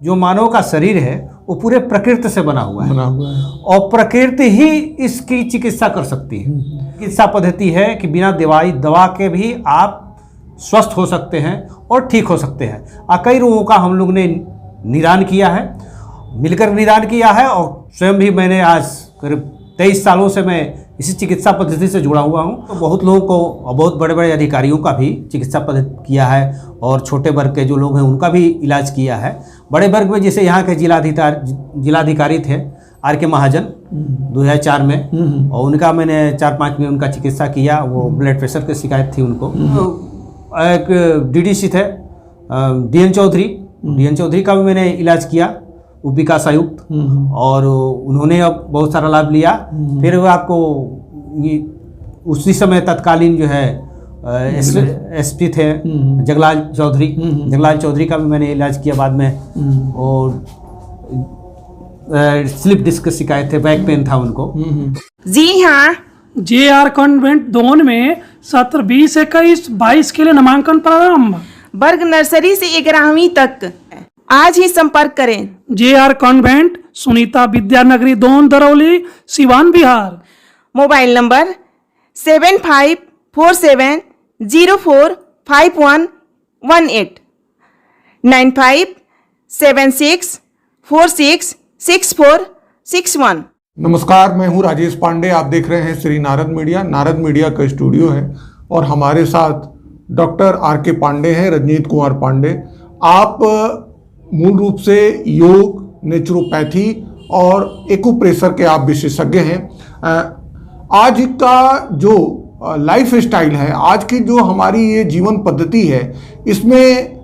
जो मानव का शरीर है वो पूरे प्रकृति से बना हुआ है और प्रकृति ही इसकी चिकित्सा कर सकती है। चिकित्सा पद्धति है कि बिना दवा के भी आप स्वस्थ हो सकते हैं और ठीक हो सकते हैं। कई रोगों का हम लोग ने निदान किया है, मिलकर निदान किया है और स्वयं भी मैंने आज करीब 23 सालों से मैं इसी चिकित्सा पद्धति से जुड़ा हुआ हूँ। तो बहुत लोगों को और बहुत बड़े बड़े अधिकारियों का भी चिकित्सा पद्धति किया है और छोटे वर्ग के जो लोग हैं उनका भी इलाज किया है। बड़े वर्ग में जैसे यहाँ के जिलाधिकारी थे R.K. महाजन 2004 में, और उनका मैंने 4-5 में उनका चिकित्सा किया। वो ब्लड प्रेशर की शिकायत थी उनको। एक DDC थे DN चौधरी का भी मैंने इलाज किया, विकास आयुक्त, और उन्होंने अब बहुत सारा लाभ लिया। फिर वो आपको उसी समय तत्कालीन जो है SP थे जगलाल चौधरी का भी मैंने इलाज किया बाद में। और स्लिप डिस्क की शिकायत थे, बैक पेन था उनको। जी हाँ, JR कॉन्वेंट दोन में 17, 20, 21, 22 के लिए नामांकन प्रारंभ। वर्ग नर्सरी से 11वीं तक आज ही संपर्क करें। JR convent, Sunita Vidyanagari, Don, Darauli, Siwan, Bihar. Mobile number 7547045118 9576466461। नमस्कार, मैं हूं राजेश पांडे। आप देख रहे हैं श्री नारद मीडिया। नारद मीडिया का स्टूडियो है और हमारे साथ डॉक्टर R.K. पांडे हैं, रजनीत कुमार पांडे। आप मूल रूप से योग, नेचुरोपैथी और एक्यूप्रेशर के आप विशेषज्ञ हैं। आज का जो लाइफ स्टाइल है, आज की जो हमारी ये जीवन पद्धति है, इसमें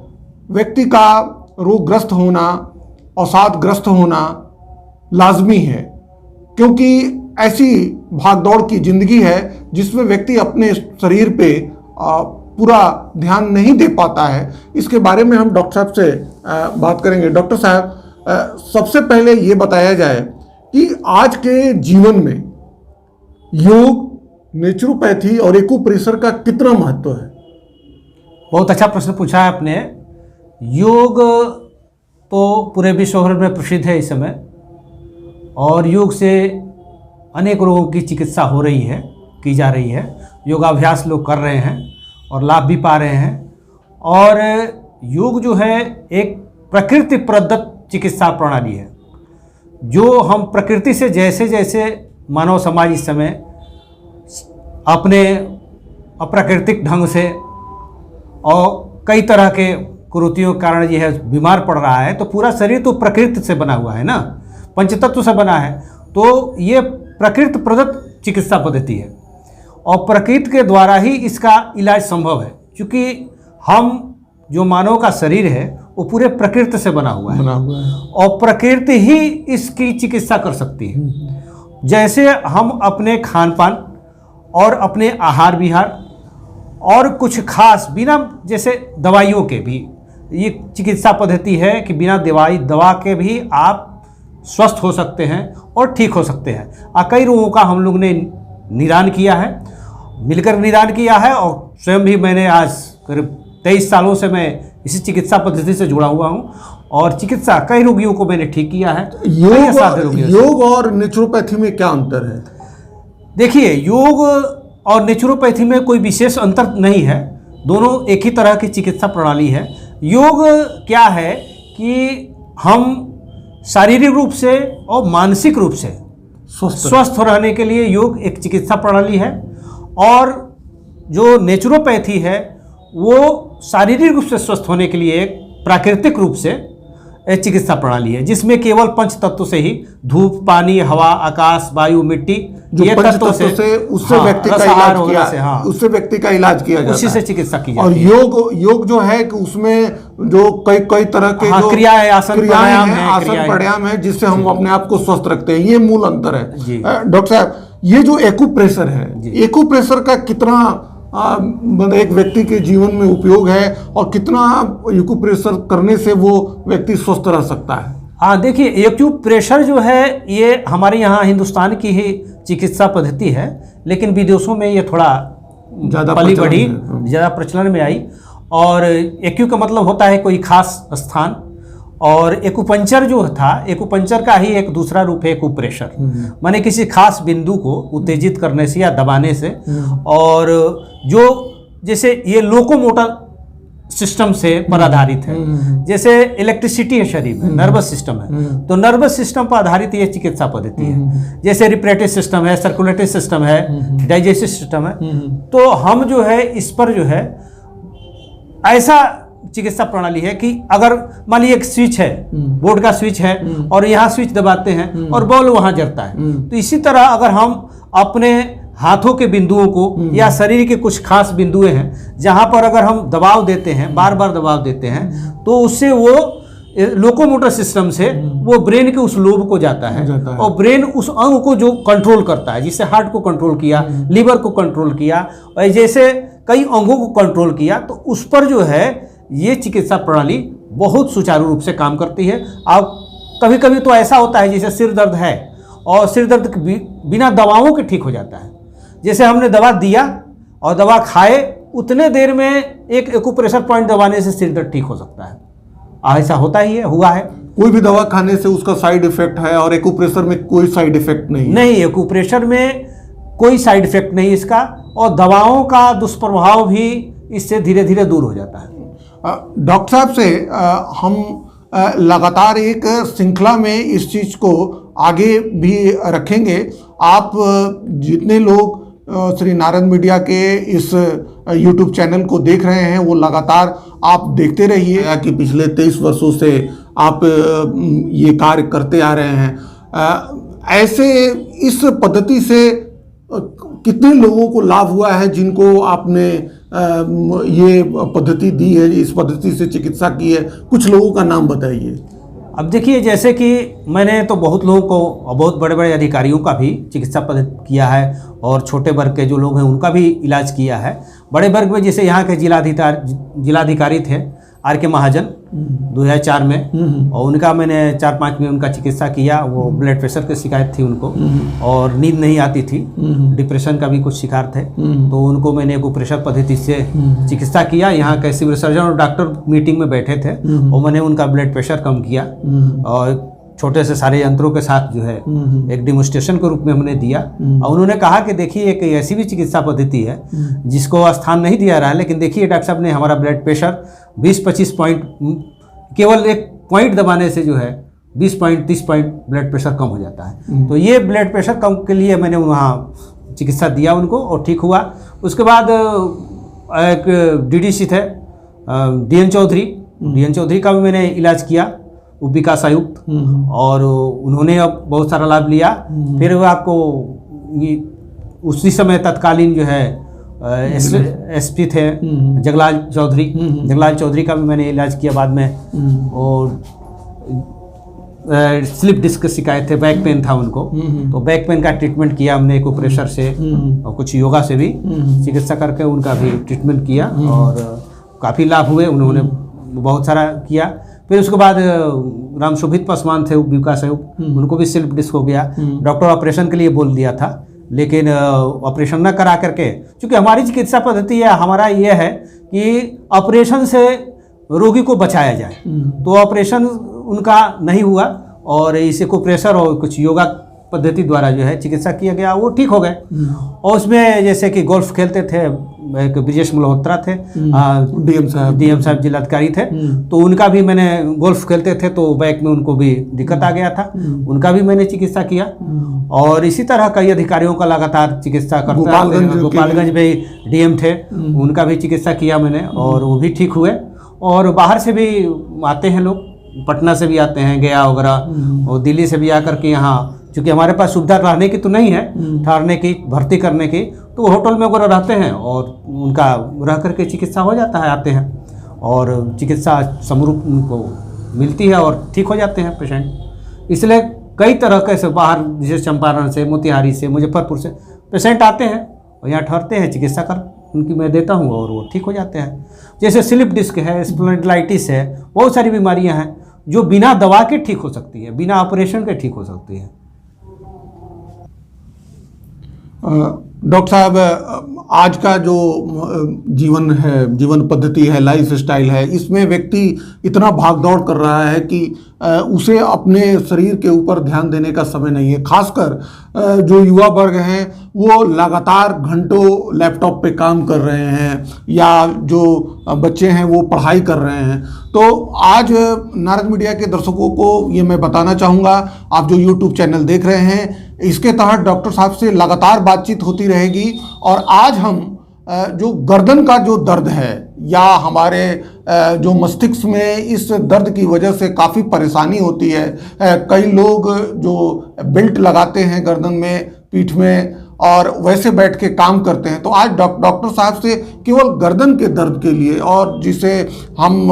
व्यक्ति का रोगग्रस्त होना, अवसादग्रस्त होना लाजमी है, क्योंकि ऐसी भागदौड़ की जिंदगी है जिसमें व्यक्ति अपने शरीर पे पूरा ध्यान नहीं दे पाता है। इसके बारे में हम डॉक्टर साहब से बात करेंगे। डॉक्टर साहब, सबसे पहले ये बताया जाए कि आज के जीवन में योग, नेचुरोपैथी और एक्यूप्रेशर का कितना महत्व है? बहुत अच्छा प्रश्न पूछा है आपने। योग तो पूरे विश्व भर में प्रसिद्ध है इस समय, और योग से अनेक रोगों की चिकित्सा हो रही है, की जा रही है। योगाभ्यास लोग कर रहे हैं और लाभ भी पा रहे हैं। और योग जो है एक प्रकृति प्रदत्त चिकित्सा प्रणाली है, जो हम प्रकृति से जैसे जैसे मानव समाज इस समय अपने अप्राकृतिक ढंग से और कई तरह के कुरीतियों के कारण यह बीमार पड़ रहा है। तो पूरा शरीर तो प्रकृति से बना हुआ है ना, पंचतत्व से बना है। तो ये प्रकृति प्रदत्त चिकित्सा पद्धति है और प्रकृति के द्वारा ही इसका इलाज संभव है, क्योंकि हम जो मानव का शरीर है वो पूरे प्रकृति से बना हुआ है और प्रकृति ही इसकी चिकित्सा कर सकती है। जैसे हम अपने खान पान और अपने आहार विहार और कुछ खास बिना जैसे दवाइयों के भी ये चिकित्सा पद्धति है कि बिना दवा के भी आप स्वस्थ हो सकते हैं और ठीक हो सकते हैं। कई रोगों का हम लोग ने निदान किया है, मिलकर निदान किया है और स्वयं भी मैंने आज करीब 23 सालों से मैं इसी चिकित्सा पद्धति से जुड़ा हुआ हूँ और चिकित्सा कई रोगियों को मैंने ठीक किया है। योग और नेचुरोपैथी में क्या अंतर है? देखिए, योग और नेचुरोपैथी में कोई विशेष अंतर नहीं है, दोनों एक ही तरह की चिकित्सा प्रणाली है। योग क्या है कि हम शारीरिक रूप से और मानसिक रूप से स्वस्थ रहने के लिए योग एक चिकित्सा प्रणाली है, और जो नेचुरोपैथी है वो शारीरिक रूप से स्वस्थ होने के लिए एक प्राकृतिक रूप से एक चिकित्सा प्रणाली है, जिसमें केवल पंच तत्व से ही धूप, पानी, हवा, आकाश, वायु, मिट्टी, ये तत्वों से उससे व्यक्ति का इलाज किया, उससे व्यक्ति का इलाज किया जाता है, उसी से चिकित्सा की जाती और है। योग जो है कि उसमें जो कई तरह के जो क्रियाएं, आसन प्राणायाम है जिससे हम अपने आप को स्वस्थ रखते हैं, ये मूल अंतर है। डॉक्टर साहब, ये जो एक्यूप्रेशर है, एक्यूप्रेशर का कितना एक व्यक्ति के जीवन में उपयोग है और कितना एक्यूप्रेशर करने से वो व्यक्ति स्वस्थ रह सकता है? हाँ, देखिए, एक्यूप्रेशर जो है ये हमारे यहाँ हिंदुस्तान की ही चिकित्सा पद्धति है, लेकिन विदेशों में ये थोड़ा ज़्यादा पली बढ़ी, ज़्यादा प्रचलन में आई। और एक्यू का मतलब होता है कोई खास स्थान, और एक्यूपंक्चर जो था, एक्यूपंक्चर का ही एक दूसरा रूप है एक्यूप्रेशर, माने किसी खास बिंदु को उत्तेजित करने से या दबाने से। और जो जैसे ये लोकोमोटर सिस्टम से पर आधारित है, जैसे इलेक्ट्रिसिटी है शरीर में, नर्वस सिस्टम है, तो नर्वस सिस्टम पर आधारित ये चिकित्सा पद्धति है। जैसे रिप्रेटिव सिस्टम है, सर्कुलेटरी सिस्टम है, डाइजेस्टिव सिस्टम है, तो हम जो है इस पर जो है ऐसा चिकित्सा प्रणाली है कि अगर मान लीजिए एक स्विच है, बोर्ड का स्विच है और यहाँ स्विच दबाते हैं और बॉल वहाँ जलता है, तो इसी तरह अगर हम अपने हाथों के बिंदुओं को या शरीर के कुछ खास बिंदुएं हैं जहां पर अगर हम दबाव देते हैं, बार बार दबाव देते हैं, तो उससे वो लोकोमोटर सिस्टम से वो ब्रेन के उस लोब को जाता है और ब्रेन उस अंग को जो कंट्रोल करता है, जिससे हार्ट को कंट्रोल किया, लीवर को कंट्रोल किया और जैसे कई अंगों को कंट्रोल किया, तो उस पर जो है ये चिकित्सा प्रणाली बहुत सुचारू रूप से काम करती है। अब कभी कभी तो ऐसा होता है जैसे सिर दर्द है और सिर दर्द बिना दवाओं के ठीक हो जाता है, जैसे हमने दवा दिया और दवा खाए उतने देर में एक एक्यूप्रेशर पॉइंट दबाने से सिर दर्द ठीक हो सकता है। ऐसा होता ही है, हुआ है। कोई भी दवा खाने से उसका साइड इफेक्ट है और एक्यूप्रेशर में कोई साइड इफेक्ट नहीं, एक्यूप्रेशर में कोई साइड इफेक्ट नहीं इसका, और दवाओं का दुष्प्रभाव भी इससे धीरे धीरे दूर हो जाता है। डॉक्टर साहब से हम लगातार एक श्रृंखला में इस चीज़ को आगे भी रखेंगे। आप जितने लोग श्री नारद मीडिया के इस YouTube चैनल को देख रहे हैं वो लगातार आप देखते रहिए कि पिछले 23 वर्षों से आप ये कार्य करते आ रहे हैं। ऐसे इस पद्धति से कितने लोगों को लाभ हुआ है जिनको आपने ये पद्धति दी है, इस पद्धति से चिकित्सा की है? कुछ लोगों का नाम बताइए। अब देखिए, जैसे कि मैंने तो बहुत लोगों को और बहुत बड़े बड़े अधिकारियों का भी चिकित्सा पद्धति किया है और छोटे वर्ग के जो लोग हैं उनका भी इलाज किया है। बड़े वर्ग में जैसे यहाँ के जिलाधिकारी थे R.K. महाजन 2004 में, और उनका मैंने 4-5 में उनका चिकित्सा किया। वो ब्लड प्रेशर की शिकायत थी उनको और नींद नहीं आती थी, डिप्रेशन का भी कुछ शिकार थे, तो उनको मैंने एक्यूप्रेशर पद्धति से चिकित्सा किया। यहाँ के सिविल सर्जन और डॉक्टर मीटिंग में बैठे थे और मैंने उनका ब्लड प्रेशर कम किया और छोटे से सारे यंत्रों के साथ जो है एक डेमोन्स्ट्रेशन के रूप में हमने दिया। और उन्होंने कहा कि देखिए एक ऐसी भी चिकित्सा पद्धति है जिसको स्थान नहीं दिया रहा है, लेकिन देखिए डॉक्टर साहब ने हमारा ब्लड प्रेशर 20-25 पॉइंट, केवल एक पॉइंट दबाने से जो है 20 पॉइंट 30 पॉइंट ब्लड प्रेशर कम हो जाता है। तो ये ब्लड प्रेशर कम के लिए मैंने वहाँ चिकित्सा दिया उनको और ठीक हुआ। उसके बाद एक DDC थे DN चौधरी का भी मैंने इलाज किया, उप विकास आयुक्त, और उन्होंने अब बहुत सारा लाभ लिया। फिर आपको उसी समय तत्कालीन जो है SP थे जगलाल चौधरी का भी मैंने इलाज किया बाद में। और स्लिप डिस्क की शिकायत थे, बैक पेन था उनको, तो बैक पेन का ट्रीटमेंट किया हमने एक्यूप्रेशर से और कुछ योगा से भी चिकित्सा करके उनका भी ट्रीटमेंट किया और काफ़ी लाभ हुए। उन्होंने बहुत सारा किया। फिर उसके बाद राम शोभित पासवान थे उप विकास आयुक्त, उनको भी स्लिप डिस्क हो गया। डॉक्टर ऑपरेशन के लिए बोल दिया था, लेकिन ऑपरेशन न करा करके, क्योंकि हमारी चिकित्सा पद्धति है, हमारा ये है कि ऑपरेशन से रोगी को बचाया जाए, तो ऑपरेशन उनका नहीं हुआ और इसे को प्रेशर और कुछ योगा पद्धति द्वारा जो है चिकित्सा किया गया, वो ठीक हो गए। और उसमें जैसे कि गोल्फ खेलते थे, एक ब्रिजेश मल्होत्रा थे, DM साहब जिलाधिकारी थे, तो उनका भी मैंने, गोल्फ खेलते थे तो बैक में उनको भी दिक्कत आ गया था, उनका भी मैंने चिकित्सा किया। और इसी तरह कई अधिकारियों का लगातार चिकित्सा करता है। गोपालगंज में DM थे, उनका भी चिकित्सा किया मैंने और वो भी ठीक हुए। और बाहर से भी आते हैं लोग, पटना से भी आते हैं, गया वगैरह, और दिल्ली से भी आकर के यहाँ, क्योंकि हमारे पास सुविधा रहने की तो नहीं है, ठहरने की, भर्ती करने की, तो होटल में वगैरह रहते हैं और उनका रह करके चिकित्सा हो जाता है, आते हैं और चिकित्सा समरूप उनको मिलती है और ठीक हो जाते हैं पेशेंट। इसलिए कई तरह के से बाहर, जैसे चंपारण से, मोतिहारी से, मुजफ्फरपुर से पेशेंट आते हैं और यहाँ ठहरते हैं, चिकित्सा कर उनकी मैं देता हूँ और वो ठीक हो जाते हैं। जैसे स्लिप डिस्क है, स्पॉन्डिलाइटिस है, बहुत सारी बीमारियाँ हैं जो बिना दवा के ठीक हो सकती है, बिना ऑपरेशन के ठीक हो सकती है। डॉक्टर साहब, आज का जो जीवन है, जीवन पद्धति है, लाइफ स्टाइल है, इसमें व्यक्ति इतना भागदौड़ कर रहा है कि उसे अपने शरीर के ऊपर ध्यान देने का समय नहीं है। खासकर जो युवा वर्ग हैं वो लगातार घंटों लैपटॉप पे काम कर रहे हैं, या जो बच्चे हैं वो पढ़ाई कर रहे हैं। तो आज नारद मीडिया के दर्शकों को ये मैं बताना चाहूँगा, आप जो यूट्यूब चैनल देख रहे हैं इसके तहत डॉक्टर साहब से लगातार बातचीत होती रहेगी। और आज हम जो गर्दन का जो दर्द है, या हमारे जो मस्तिष्क में इस दर्द की वजह से काफ़ी परेशानी होती है, कई लोग जो बेल्ट लगाते हैं गर्दन में, पीठ में, और वैसे बैठ के काम करते हैं। तो आज डॉक्टर साहब से केवल गर्दन के दर्द के लिए, और जिसे हम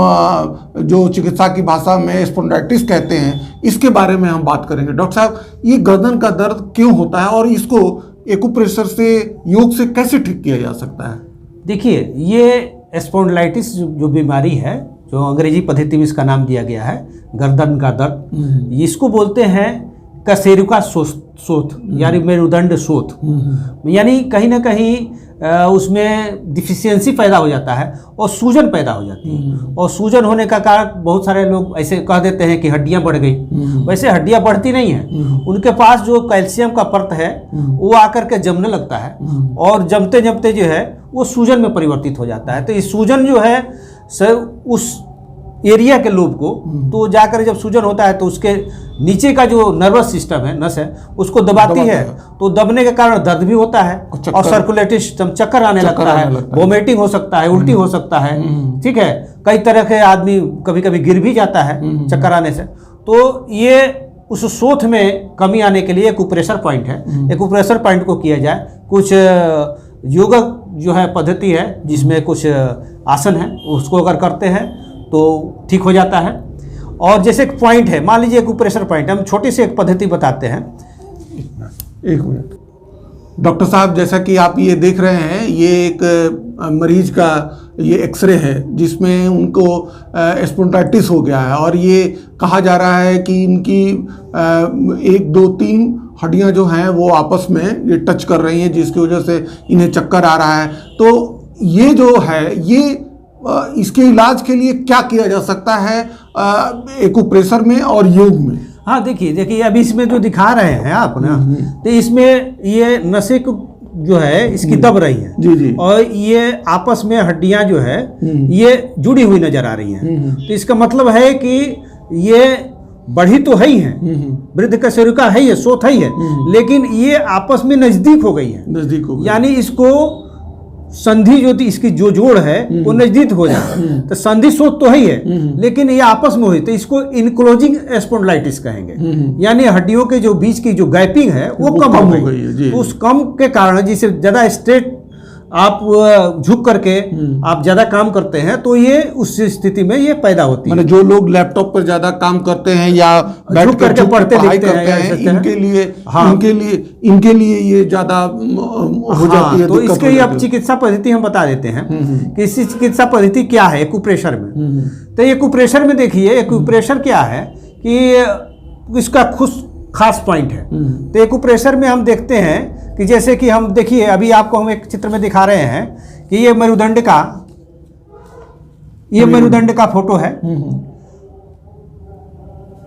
जो चिकित्सा की भाषा में स्पॉन्डिलाइटिस कहते हैं, इसके बारे में हम बात करेंगे। डॉक्टर साहब, ये गर्दन का दर्द क्यों होता है और इसको एक्यूप्रेशर से, योग से कैसे ठीक किया जा सकता है? देखिए, ये स्पॉन्डिलाइटिस जो बीमारी है, जो अंग्रेजी पद्धति में इसका नाम दिया गया है गर्दन का दर्द, इसको बोलते हैं कशेरुका शोथ, यानी मेरुदंड शोथ। यानी कहीं ना कहीं उसमें डिफिशियंसी पैदा हो जाता है और सूजन पैदा हो जाती है। और सूजन होने का कारण बहुत सारे लोग ऐसे कह देते हैं कि हड्डियां बढ़ गई। वैसे हड्डियां बढ़ती नहीं हैं, उनके पास जो कैल्शियम का परत है वो आकर के जमने लगता है, और जमते जमते जो है वो सूजन में परिवर्तित हो जाता है। तो ये सूजन जो है उस एरिया के लोब को, तो जाकर जब सूजन होता है तो उसके नीचे का जो नर्वस सिस्टम है, नस है, उसको दबाती है। तो दबने के कारण दर्द भी होता है और सर्कुलेटरी सिस्टम, चक्कर आने लगता है, वोमिटिंग हो सकता है, उल्टी हो सकता है। ठीक है, कई तरह के आदमी कभी कभी गिर भी जाता है चक्कर आने से। तो ये उस शोथ में कमी आने के लिए एक्यूप्रेशर पॉइंट है। एक्यूप्रेशर पॉइंट को किया जाए, कुछ योग जो है पद्धति है जिसमें कुछ आसन है, उसको अगर करते हैं तो ठीक हो जाता है। और जैसे एक पॉइंट है, मान लीजिए एक्यूप्रेशर पॉइंट, हम छोटी सी एक पद्धति बताते हैं। एक मिनट डॉक्टर साहब, जैसा कि आप ये देख रहे हैं, ये एक मरीज का ये एक्सरे है जिसमें उनको स्पॉन्डिलाइटिस हो गया है, और ये कहा जा रहा है कि इनकी 1, 2, 3 हड्डियां जो हैं वो आपस में ये टच कर रही हैं, जिसकी वजह से इन्हें चक्कर आ रहा है। तो ये जो है, ये इसके इलाज के लिए क्या किया जा सकता है एक्यूप्रेशर में और योग में? हाँ, देखिए अभी इसमें जो दिखा रहे हैं आप ना, तो इसमें ये नसें जो है इसकी दब रही हैं। जी जी। और ये आपस में हड्डियां जो है ये जुड़ी हुई नजर आ रही हैं। तो इसका मतलब है कि ये बढ़ी तो है ही है, वृद्ध कशेरुका है, ये शोथ है, लेकिन ये आपस में नजदीक हो गई है। नजदीक हो गई, यानी इसको संधि जो थी, इसकी जो जोड़ है वो नजदीक हो जाए। तो संधि शोथ तो ही है, लेकिन ये आपस में हुई, तो इसको इनक्लोजिंग स्पॉन्डिलाइटिस कहेंगे। यानी हड्डियों के जो बीच की जो गैपिंग है वो कम हो गई है। तो उस कम के कारण, जिसे ज्यादा स्ट्रेट आप झुक करके आप ज्यादा काम करते हैं, तो ये उस स्थिति में ये पैदा होती है। मतलब जो लोग लैपटॉप पर ज्यादा काम करते हैं या बैठ करके पढ़ते लिखते हैं, इनके लिए ये ज्यादा हो जाती है। तो इसके लिए अब चिकित्सा पद्धति हम बता देते हैं कि इस चिकित्सा पद्धति क्या है एक्यूप्रेशर में। तो एक्यूप्रेशर में देखिए, एक्यूप्रेशर क्या है कि इसका खास पॉइंट है। तो एक्यूप्रेशर में हम देखते हैं कि जैसे कि हम देखिए, अभी आपको हम एक चित्र में दिखा रहे हैं कि ये मेरुदंड का फोटो है।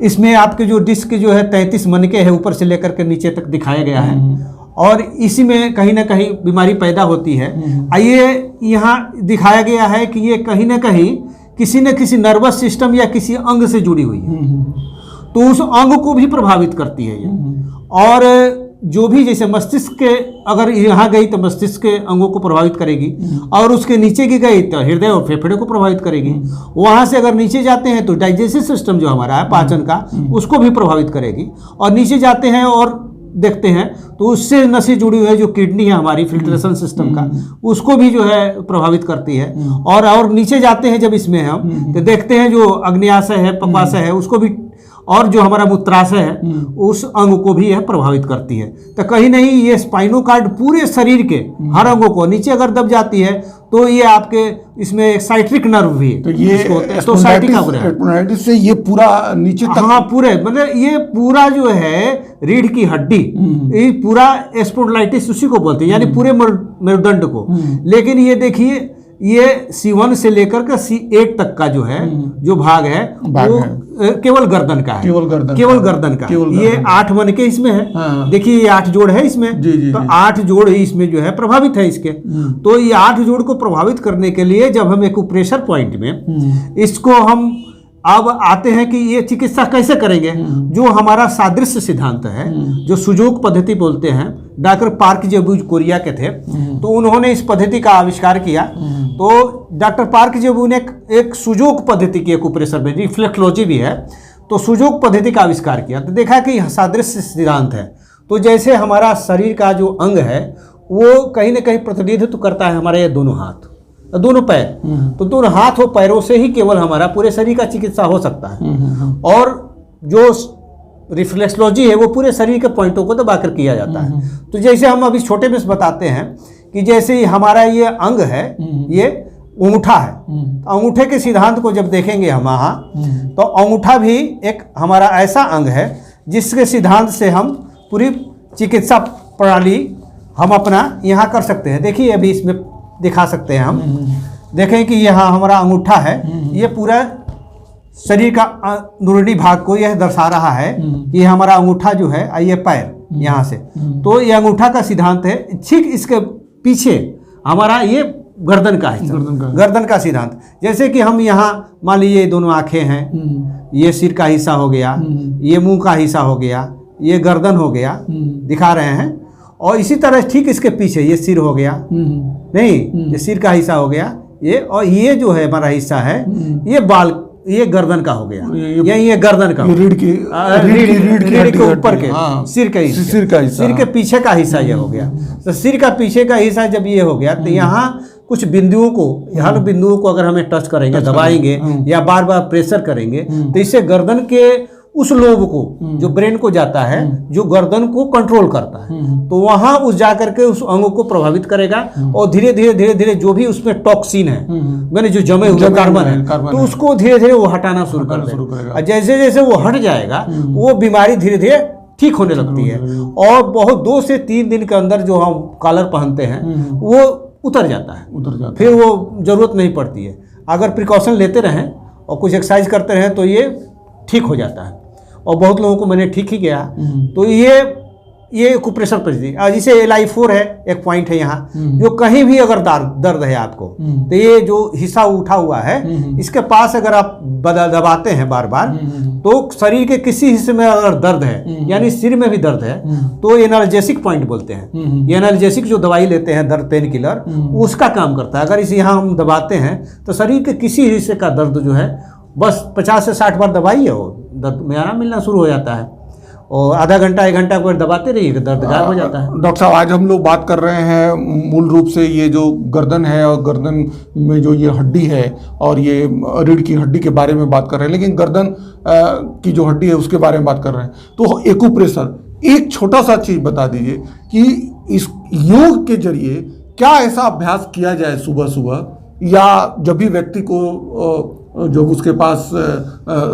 इसमें आपके जो डिस्क जो है 33 मनके है, ऊपर से लेकर के नीचे तक दिखाया गया है, और इसी में कहीं ना कहीं बीमारी पैदा होती है। ये यहाँ दिखाया गया है कि ये कहीं ना कहीं किसी न किसी नर्वस सिस्टम या किसी अंग से जुड़ी हुई है, तो उस अंग को भी प्रभावित करती है ये। और जो भी जैसे मस्तिष्क के अगर यहाँ गई तो मस्तिष्क के अंगों को प्रभावित करेगी, और उसके नीचे की गई तो हृदय और फेफड़े को प्रभावित करेगी। वहाँ से अगर नीचे जाते हैं तो डाइजेस्टिव सिस्टम जो हमारा है पाचन का, उसको भी प्रभावित करेगी। और नीचे जाते हैं और देखते हैं तो उससे नसें जुड़ी हुई है, जो किडनी है हमारी फिल्ट्रेशन सिस्टम का, उसको भी जो है प्रभावित करती है। और नीचे जाते हैं जब इसमें हम तो देखते हैं जो अग्न्याशय है, पपाशय है, उसको भी, और जो हमारा मूत्राशय है उस अंग को भी यह प्रभावित करती है। तो कहीं नहीं ये स्पाइनो कार्ड पूरे शरीर के हर अंगों को, नीचे अगर दब जाती है तो ये आपके इसमें एक साइट्रिक नर्व भी है, तो ये तो स्पॉन्डिलाइटिस से ये पूरा नीचे तक, हाँ पूरे मतलब ये पूरा जो है रीढ़ की हड्डी, ये पूरा स्पॉन्डिलाइटिस उसी को बोलते हैं, यानी पूरे मेरुदंड को। लेकिन ये देखिए ये C1 से लेकर के C8 तक का जो है जो भाग है वो केवल गर्दन का है, केवल गर्दन का। ये 8 मन के इसमें है। हाँ। देखिए ये 8 जोड़ है इसमें। तो 8 जोड़ ही इसमें जो है प्रभावित है इसके। तो ये 8 जोड़ को प्रभावित करने के लिए जब हम एक्यूप्रेशर पॉइंट में इसको हम अब आते हैं कि ये चिकित्सा कैसे करेंगे। जो हमारा सादृश्य सिद्धांत है, जो सुजोग पद्धति बोलते हैं, डॉक्टर पार्क जेबू कोरिया के थे, तो उन्होंने इस पद्धति का आविष्कार किया। तो डॉक्टर पार्क जेबू ने एक सुजोग पद्धति की एक्यूप्रेशर में, रिफ्लेक्सोलॉजी भी है, तो सुजोग पद्धति का आविष्कार किया। तो देखा कि सादृश्य सिद्धांत है, तो जैसे हमारा शरीर का जो अंग है वो कहीं ना कहीं प्रतिनिधित्व करता है हमारे दोनों हाथ, दोनों पैर। तो दोनों हाथ और पैरों से ही केवल हमारा पूरे शरीर का चिकित्सा हो सकता है। और जो रिफ्लेक्सोलॉजी है वो पूरे शरीर के पॉइंटों को दबा कर किया जाता है। तो जैसे हम अभी छोटे में बताते हैं कि जैसे हमारा ये अंग है, ये अंगूठा है, अंगूठे के सिद्धांत को जब देखेंगे हम वहाँ, तो अंगूठा भी एक हमारा ऐसा अंग है जिसके सिद्धांत से हम पूरी चिकित्सा प्रणाली हम अपना यहाँ कर सकते हैं। देखिए अभी इसमें दिखा सकते हैं हम, देखें कि यहाँ हमारा अंगूठा है, ये पूरा शरीर का अंदरूनी भाग को यह दर्शा रहा है कि हमारा अंगूठा जो है, ये पैर यहाँ से, तो ये अंगूठा का सिद्धांत है। ठीक इसके पीछे हमारा ये गर्दन का हिस्सा, गर्दन का सिद्धांत। जैसे कि हम यहाँ मान लीजिए दोनों आंखें हैं, ये सिर का हिस्सा हो गया, ये मुंह का हिस्सा हो गया, ये गर्दन हो गया, दिखा रहे हैं। और इसी तरह ठीक इसके पीछे ये सिर हो गया, नहीं ये सिर का हिस्सा हो गया ये, और ये जो है हमारा हिस्सा है ये बाल, ये गर्दन का हो गया, ये गर्दन का, रीढ़ के ऊपर के सिर का हिस्सा, सिर के पीछे का हिस्सा ये हो गया। तो सिर का पीछे का हिस्सा जब ये हो गया तो यहाँ कुछ बिंदुओं को, हर बिंदुओं को अगर हमें टच करेंगे, दबाएंगे या बार बार प्रेशर करेंगे, तो इससे गर्दन के उस लोब को जो ब्रेन को जाता है, जो गर्दन को कंट्रोल करता है, तो वहां उस जाकर के उस अंग को प्रभावित करेगा। और धीरे धीरे जो भी उसमें टॉक्सिन है, मैंने जो जमे हुए कार्बन है, तो उसको धीरे धीरे वो हटाना शुरू कर देगा। जैसे जैसे वो हट जाएगा वो बीमारी धीरे धीरे ठीक होने लगती है। और बहुत 2 से 3 दिन के अंदर जो हम कॉलर पहनते हैं वो उतर जाता है, फिर वो जरूरत नहीं पड़ती है। अगर प्रिकॉशन लेते रहें और कुछ एक्सरसाइज करते रहें तो ये ठीक हो जाता है। और बहुत लोगों को मैंने ठीक ही किया। तो ये एक्यूप्रेशर पद्धति, जैसे LI4 है, एक पॉइंट है यहाँ, जो कहीं भी अगर दर्द है आपको, तो ये जो हिस्सा उठा हुआ है इसके पास अगर आप दबाते हैं बार बार, तो शरीर के किसी हिस्से में अगर दर्द है, यानी सिर में भी दर्द है, तो एनाल्जेसिक पॉइंट बोलते हैं। ये एनाल्जेसिक जो दवाई लेते हैं दर्द पेन किलर, उसका काम करता है। अगर इसे यहाँ हम दबाते हैं तो शरीर के किसी हिस्से का दर्द जो है बस 50 से 60 बार दबाइए, वो दर्द में आराम मिलना शुरू हो जाता है। और आधा घंटा 1 घंटा पर दबाते रहिए, दर्द गायब हो जाता है। डॉक्टर साहब, आज हम लोग बात कर रहे हैं मूल रूप से ये जो गर्दन है और गर्दन में जो ये हड्डी है और ये रीढ़ की हड्डी के बारे में बात कर रहे हैं, लेकिन गर्दन की जो हड्डी है उसके बारे में बात कर रहे हैं। तो एक्यूप्रेशर, एक छोटा सा चीज़ बता दीजिए कि इस योग के जरिए क्या ऐसा अभ्यास किया जाए सुबह सुबह, या जब भी व्यक्ति को जब उसके पास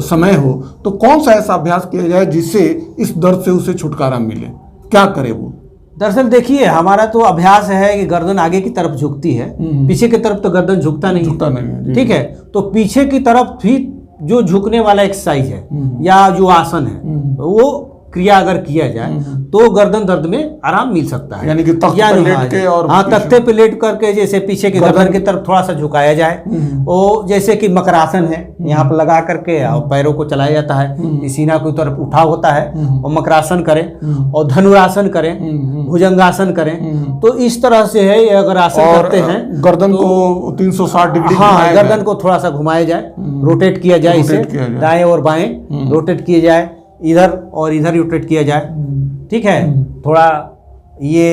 समय हो, तो कौन सा ऐसा अभ्यास किया जाए जिससे इस दर्द से उसे छुटकारा मिले, क्या करे वो? दरअसल देखिए, हमारा तो अभ्यास है कि गर्दन आगे की तरफ झुकती है, पीछे की तरफ तो गर्दन झुकता नहीं, ठीक है। तो पीछे की तरफ भी जो झुकने वाला एक्सरसाइज है या जो आसन है, वो क्रिया अगर किया जाए तो गर्दन दर्द में आराम मिल सकता है। यानी कि तख्ते पे लेट के और तख्ते पे लेट करके जैसे पीछे की गर्दन की तरफ थोड़ा सा झुकाया जाए, और जैसे कि मकरासन है, यहाँ पर लगा करके और पैरों को चलाया जाता है, सीना की तरफ उठा होता है, और मकरासन करें और धनुरासन करें, भुजंगासन करें। तो इस तरह से है, अगर आसन करते हैं गर्दन को 360 डिग्री, हाँ, गर्दन को थोड़ा सा घुमाया जाए, रोटेट किया जाए, इसे दाएं और बाएं रोटेट किए जाए, इधर और इधर रोटेट किया जाए, ठीक है। थोड़ा ये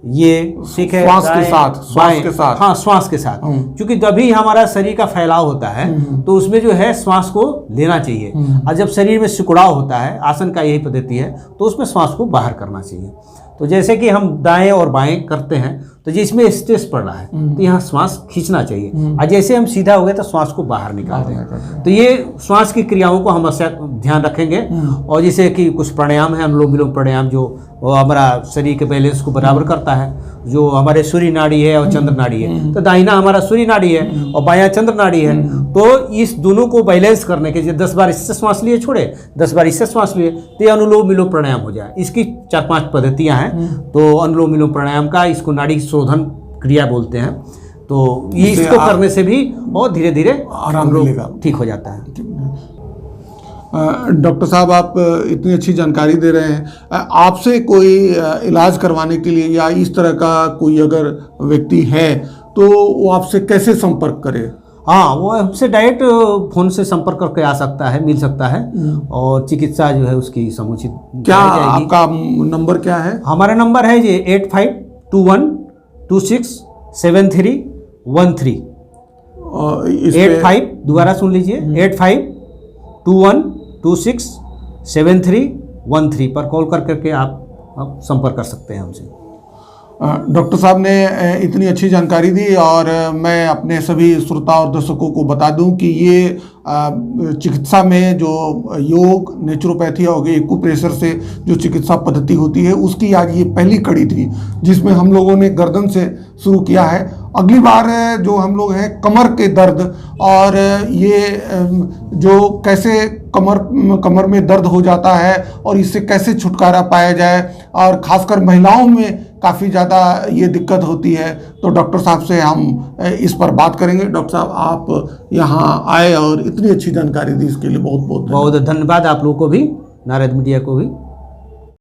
ये ठीक है, श्वास के दाएं, साथ, श्वास बाएं, के साथ। हाँ श्वास के साथ, क्योंकि जभी हमारा शरीर का फैलाव होता है तो उसमें जो है श्वास को लेना चाहिए, और जब शरीर में सिकुड़ाव होता है, आसन का यही पद्धति है, तो उसमें श्वास को बाहर करना चाहिए। तो जैसे कि हम दाएं और बाएं करते हैं तो जिसमें स्ट्रेस पड़ रहा है तो यहाँ श्वास खींचना चाहिए, और जैसे हम सीधा हो गए तो श्वास को बाहर निकालते हैं। तो ये श्वास की क्रियाओं को हम अवश्य ध्यान रखेंगे। और जैसे कि कुछ प्राणायाम है, अनुलोम विलोम प्राणायाम, जो हमारा शरीर के बैलेंस को बराबर करता है, जो हमारे सूर्य नाड़ी है और चंद्र नाड़ी है, तो दाहिना हमारा सूर्य नाड़ी है और बायां चंद्र नाड़ी है, तो इस दोनों को बैलेंस करने के लिए 10 बार इससे श्वास लिए छोड़े, 10 बार इससे श्वास लिए, तो ये अनुलोम विलोम प्राणायाम हो जाए। इसकी 4-5 पद्धतियां हैं। तो अनुलोम विलोम प्राणायाम का, इसको नाड़ी शोधन क्रिया बोलते हैं। तो ये इसको करने से भी और धीरे धीरे आराम मिलेगा, ठीक हो जाता है। डॉक्टर साहब, आप इतनी अच्छी जानकारी दे रहे हैं, आपसे कोई इलाज करवाने के लिए या इस तरह का कोई अगर व्यक्ति है तो वो आपसे कैसे संपर्क करे? हाँ, वो हमसे डायरेक्ट फोन से संपर्क करके आ सकता है, मिल सकता है, और चिकित्सा जो है उसकी समुचित क्या आपका नंबर क्या है? हमारा नंबर है ये 8521267313। 85, दोबारा सुन लीजिए, 8521267313 पर कॉल करके आप संपर्क कर सकते हैं हमसे। डॉक्टर साहब ने इतनी अच्छी जानकारी दी, और मैं अपने सभी श्रोता और दर्शकों को बता दूं कि ये चिकित्सा में जो योग, नेचुरोपैथी और एक्यूप्रेशर से जो चिकित्सा पद्धति होती है उसकी आज ये पहली कड़ी थी, जिसमें हम लोगों ने गर्दन से शुरू किया है। अगली बार जो हम लोग हैं कमर के दर्द, और ये जो कैसे कमर में दर्द हो जाता है और इससे कैसे छुटकारा पाया जाए, और खासकर महिलाओं में काफ़ी ज़्यादा ये दिक्कत होती है, तो डॉक्टर साहब से हम इस पर बात करेंगे। डॉक्टर साहब, आप यहाँ आए और इतनी अच्छी जानकारी दी, इसके लिए बहुत बहुत धन्यवाद आप लोगों को भी, नारद मीडिया को भी।